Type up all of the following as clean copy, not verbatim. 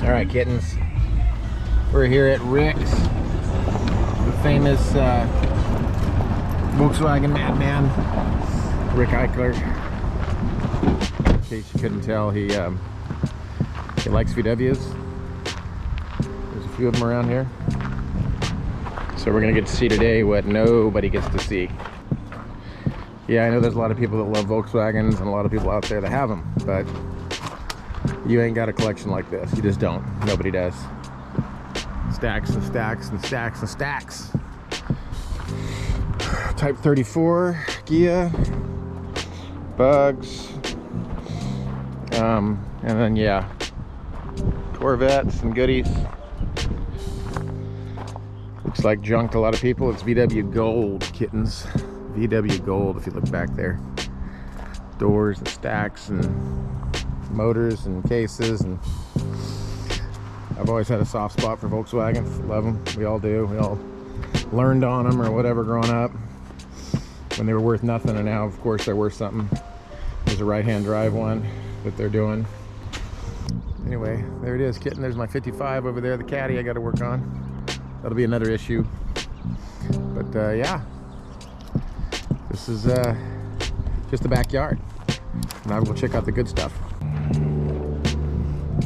All right, kittens. We're here at Rick's, the famous Volkswagen madman, Rick Eichler. In case you couldn't tell, he likes VWs. There's a few of them around here. So we're gonna get to see today what nobody gets to see. Yeah, I know there's a lot of people that love Volkswagens and a lot of people out there that have them, but you ain't got a collection like this. You just don't. Nobody does. Stacks and stacks and stacks and stacks. Type 34 Gia, Bugs, and then yeah, Corvettes and goodies. Looks like junk to a lot of people. It's VW Gold, kittens. VW Gold, if you look back there. Doors and stacks and motors and cases, and I've always had a soft spot for Volkswagen. Love them. We all do. We all learned on them or whatever growing up when they were worth nothing, and now of course they're worth something. There's a right-hand drive one that they're doing. Anyway, there it is, kitten. There's my 55 over there, the Caddy I got to work on. That'll be another issue. But yeah, this is just the backyard. Now we'll check out the good stuff.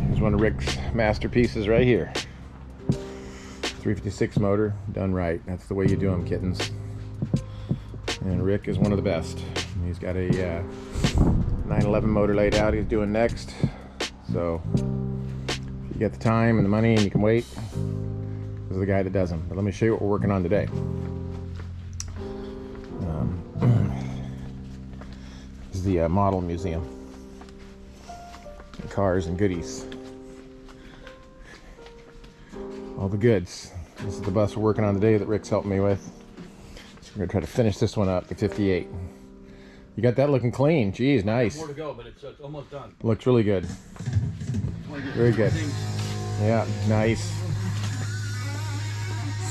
Here's one of Rick's masterpieces right here. 356 motor, done right. That's the way you do them, kittens. And Rick is one of the best. He's got a 911 motor laid out he's doing next. So if you get the time and the money and you can wait, this is the guy that does them. But let me show you what we're working on today. This is the model museum. Cars and goodies. All the goods. This is the bus we're working on today that Rick's helping me with. So we're gonna try to finish this one up, the 58. You got that looking clean. Geez, nice. More to go, but it's almost done. Looks really good. Very good. Yeah, nice.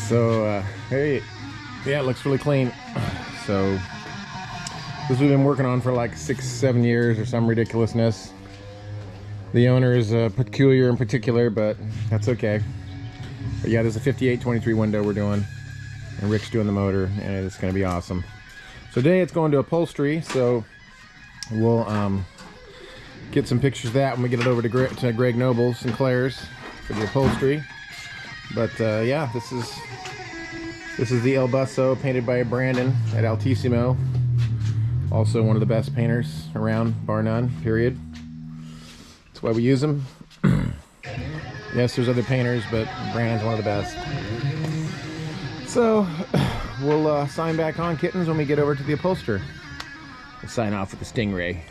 So, hey, yeah, it looks really clean. So, this we've been working on for like 6-7 years or some ridiculousness. The owner is peculiar in particular, but that's okay. But yeah, there's a 58-23 window we're doing, and Rick's doing the motor, and it's going to be awesome. So today it's going to upholstery, so we'll get some pictures of that when we get it over to Greg Noble's and Claire's for the upholstery. But yeah, this is the El Busso, painted by Brandon at Altissimo. Also one of the best painters around, bar none, period. That's why we use them. Yes, there's other painters, but Brandon's one of the best. So we'll sign back on, kittens, when we get over to the upholsterer. We'll sign off with the Stingray.